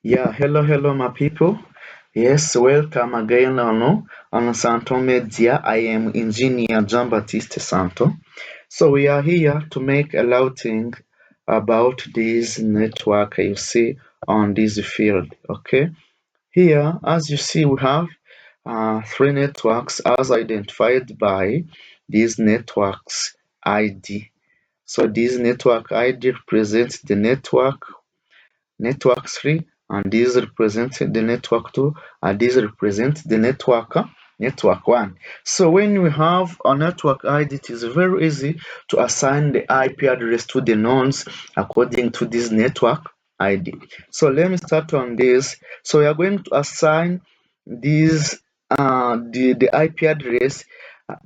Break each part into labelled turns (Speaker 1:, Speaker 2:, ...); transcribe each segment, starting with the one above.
Speaker 1: Yeah, hello, my people. Yes, welcome again on Santo Media. I am Engineer Jean Baptiste Santo. So we are here to make a routing about this network you see on this field. Okay, here as you see we have three networks as identified by these networks ID. So this network ID represents the network 3, and these represent the network 2, and these represent the network 1. So when we have a network ID, it is very easy to assign the IP address to the nodes according to this network ID. So let me start on this. So we are going to assign this the IP address,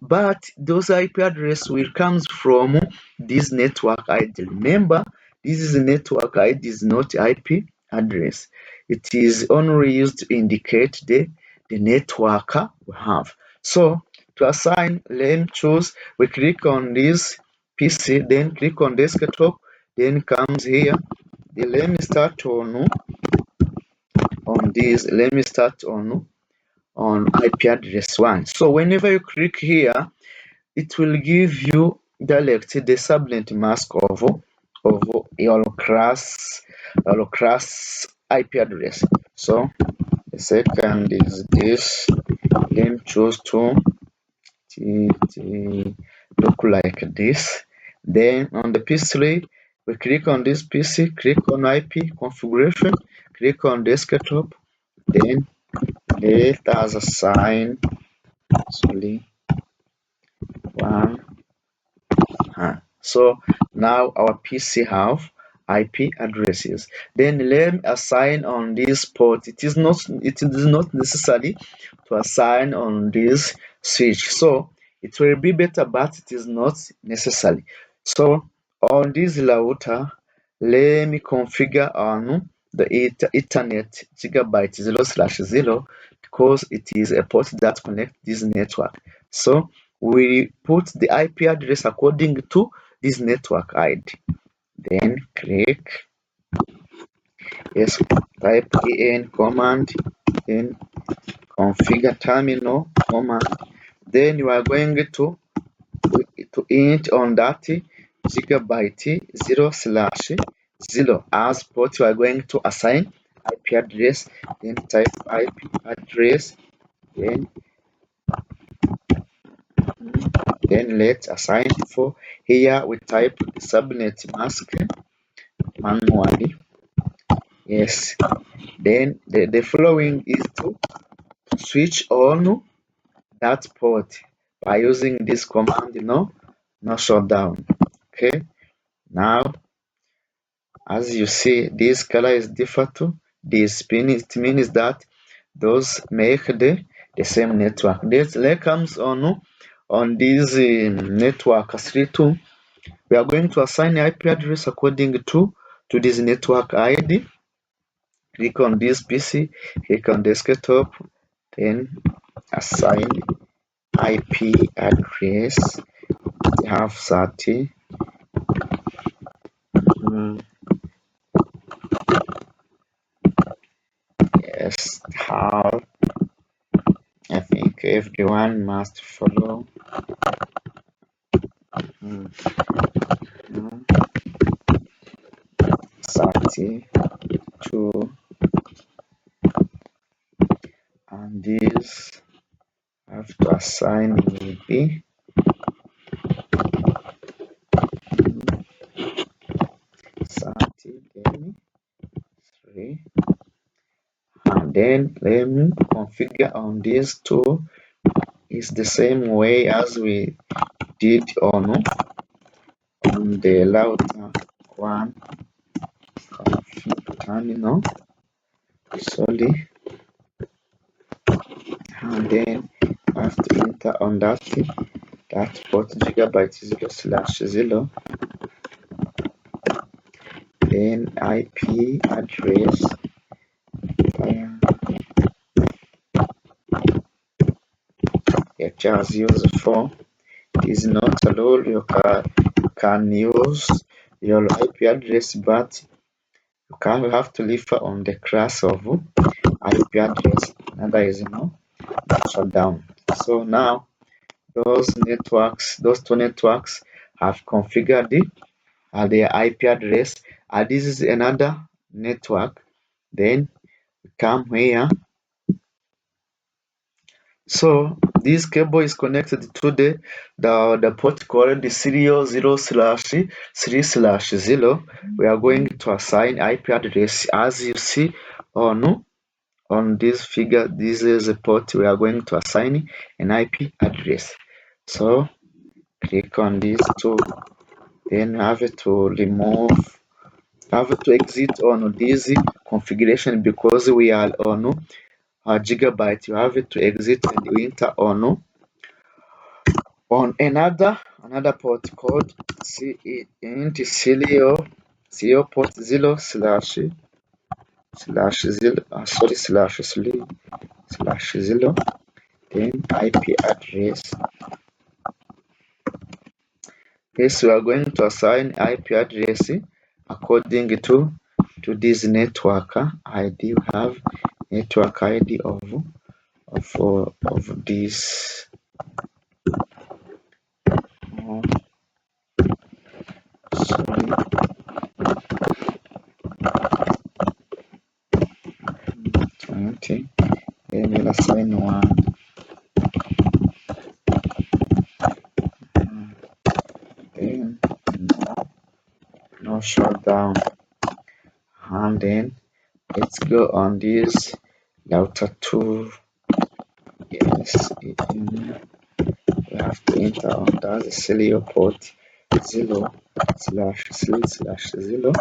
Speaker 1: but those IP address will comes from this network ID. Remember, this is a network ID, is not IP address. It is only used to indicate the network we have. So to assign, let me choose, we click on this PC, then click on desktop, then comes here. Then let me start on this. Let me start on IP address 1. So whenever you click here, it will give you direct the subnet mask of your class IP address. So the second is this. Let me choose to look like this. Then on the PC3, we click on this PC, click on IP configuration, click on desktop, then let us assign sorry one. So now our PC have IP addresses. Then let me assign on this port. It is not necessary to assign on this switch. So it will be better, but it is not necessary. So on this router, let me configure on the Ethernet gigabyte 0/0 because it is a port that connects this network. So we put the IP address according to this network ID. Then click yes, type en command, then configure terminal command. Then you are going to int on that gigabyte 0/0 as port you are going to assign IP address. Then type IP address, then let's assign for here we type subnet mask manually. Yes, then the following is to switch on that port by using this command, no shutdown. Okay, now as you see this color is different to this pin. It means that those make the same network. This comes on this network 32. We are going to assign IP address according to this network ID. Click on this PC, click on desktop, then assign IP address. We have 30. Yes, how I think everyone must follow. 32, and this have to assign maybe 30, then 3, and then let me configure on these two. Is the same way as we did on the router 1 config terminal. Sorry, and then I have to enter on that port gigabyte 0/0, then IP address just use for it is not allowed. You can use your IP address, but you have to refer on the class of IP address. Another is shut down. So now those two networks have configured their IP address. This is another network. Then we come here. So this cable is connected to the port called the serial 0/3/0. We are going to assign IP address as you see on this figure. This is a port. We are going to assign an IP address. So click on these two. Then have to exit on this configuration because we are on a gigabyte. You have to exit and enter on another port called serial port 0/0/0 then IP address. Yes, we are going to assign IP address according to this network ID. We have network ID of this 20. Then we'll assign one. Then no shutdown. And then let's go on this router 2. Yes, we have to enter on that serial port 0/3/0.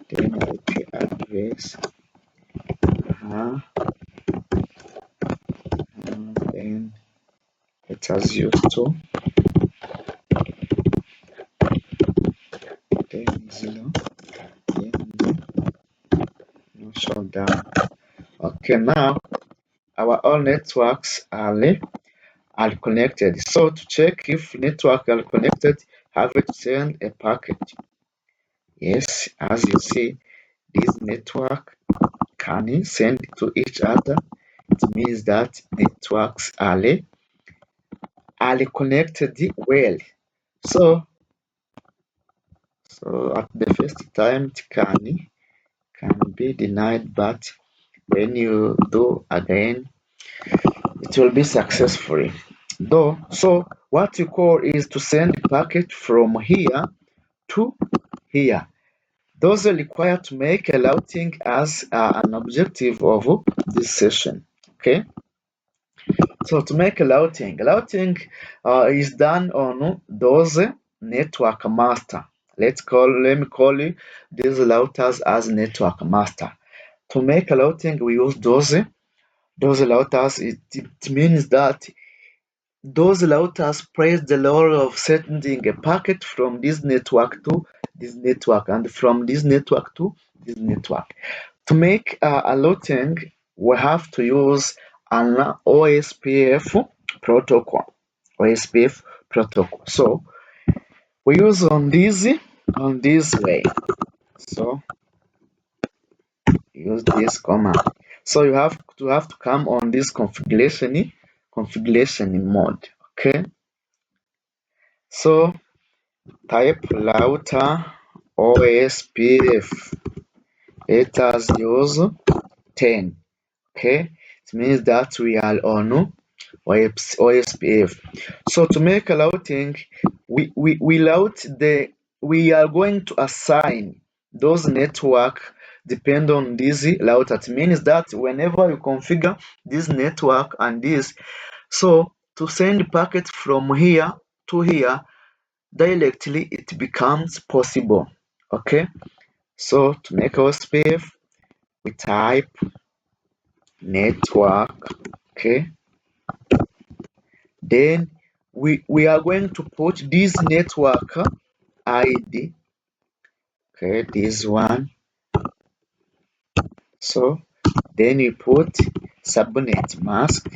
Speaker 1: Then IP address. And then let us use 2. Then 0. Then no shutdown. Okay, now our all networks are connected. So to check if network are connected, have to send a packet. Yes, as you see, this network can send to each other. It means that networks are connected well. So at the first time it can be denied, but when you do again, it will be successful. Though, so what you call is to send packet from here to here. Those are required to make a routing as an objective of this session. Okay. So to make a routing is done on those network master. Let me call these routers as network master. To make a routing, we use those routers. It means that those routers plays the role of sending a packet from this network to this network and from this network to this network. To make a routing, we have to use an OSPF protocol. OSPF protocol. So we use on this way. So use this command. So you have to come on this configuration mode. Okay. So type router OSPF. Let us use 10. Okay, it means that we are on OSPF. So to make a routing, we are going to assign those network depend on this router. It means that whenever you configure this network and this, so to send packet from here to here directly, it becomes possible. Okay, so to make OSPF, we type network. Okay, then we are going to put this network ID. Okay, this one. So then you put subnet mask.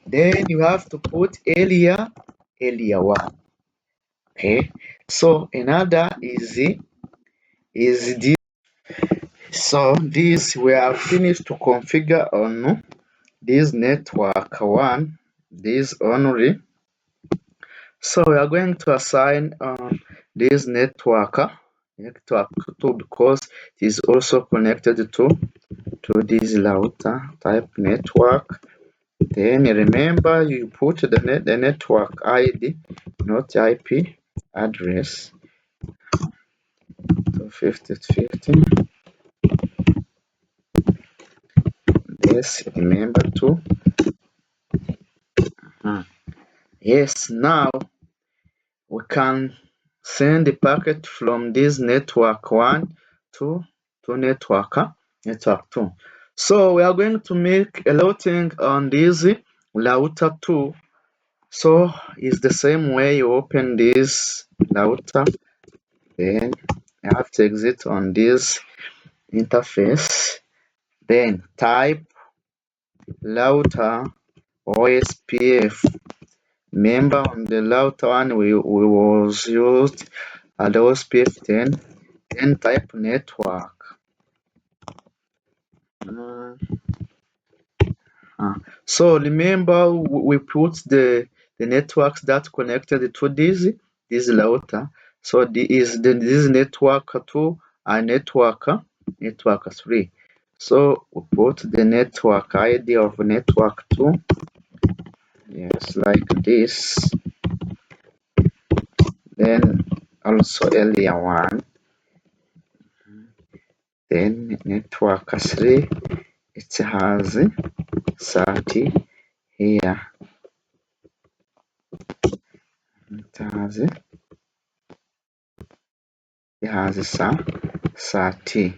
Speaker 1: Then you have to put area 1. Okay, so another is is this. So this we have finished to configure on this network one, this only. So we are going to assign this network 2 because it is also connected to this router type network. Then remember you put the network ID, not IP address. So 5050. Yes, remember to. Yes, now we can send the packet from this network 1 to network 2. So we are going to make a routing on this router 2. So it's the same way you open this router, then you have to exit on this interface, then type router OSPF. Remember on the router one we was used at the OSPF 10, then type network. So remember we put the networks that connected to this router. So this network 2 and network 3. So we put the network ID of network 2. Yes, like this. Then also area 1. Then network 3, it has 30 here. It has 30.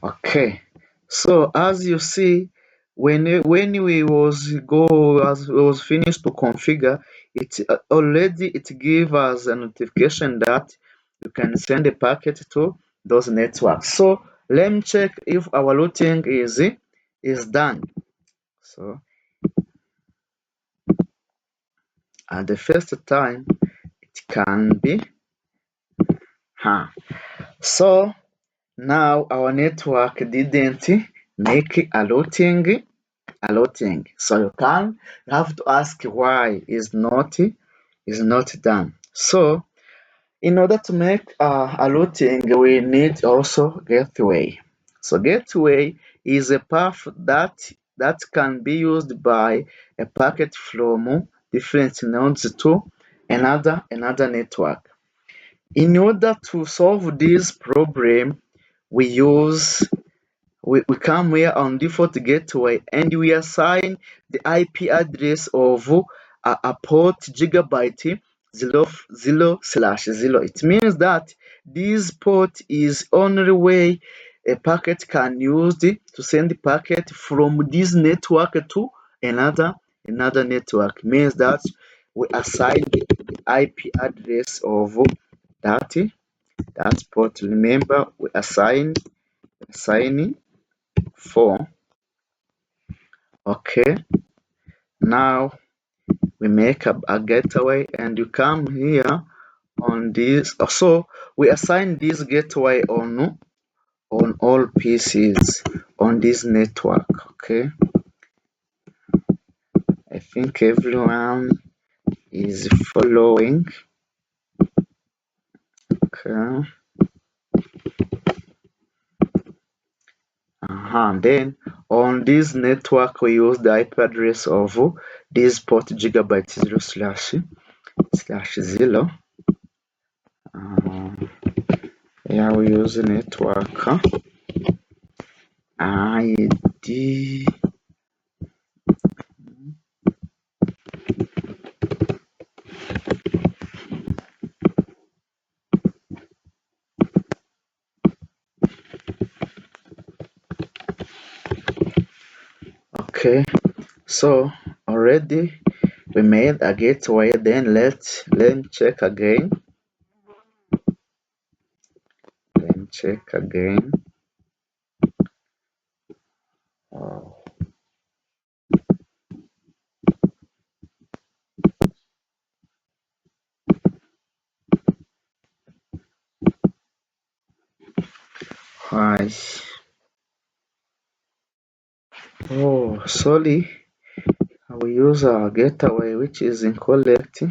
Speaker 1: Okay. So as you see, when we was finished to configure, it already it gave us a notification that you can send a packet to those networks. So let me check if our routing is done. So at the first time it can be so now our network didn't make a routing. So you have to ask why is not done. So in order to make a routing, we need also gateway. So gateway is a path that can be used by a packet from different nodes to another network. In order to solve this problem, we use we come here on default gateway and we assign the IP address of a port gigabyte 0/0. It means that this port is only way a packet can use it to send the packet from this network to another network. Means that we assign the IP address of that port. Remember, we assign 4. Okay, now we make a gateway and you come here on this. So we assign this gateway on all PCs on this network. Okay, I think everyone is following. Okay. Then on this network we use the IP address of this port gigabyte 0/0. Here we use network ID. Okay, so already we made a gateway. Then let me check again. Let me check again. Oh. Why? Oh, sorry. We use our gateway which is incorrect.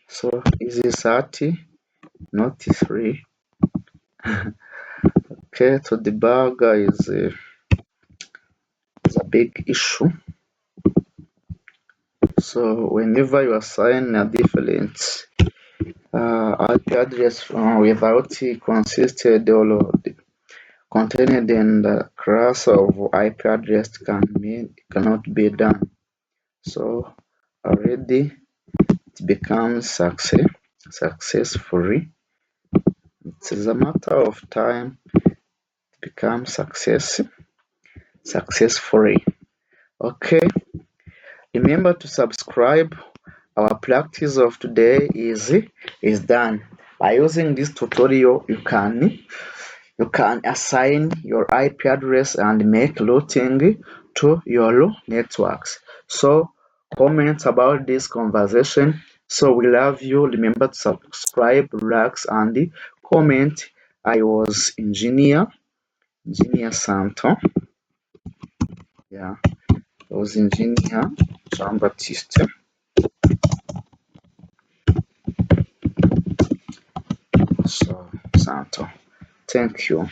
Speaker 1: So is it 30, not 3? Okay, so debug is a big issue. So whenever you assign a different IP address without consisted or contained in the class of IP address cannot be done. So already it becomes successfully. It is a matter of time to become successfully. Okay, remember to subscribe. Our practice of today is done. By using this tutorial, you can assign your IP address and make routing to your networks. So comment about this conversation. So we love you. Remember to subscribe, relax, and comment. I was engineer Santo. Yeah, I was engineer Jean Baptiste. So Santo. Thank you.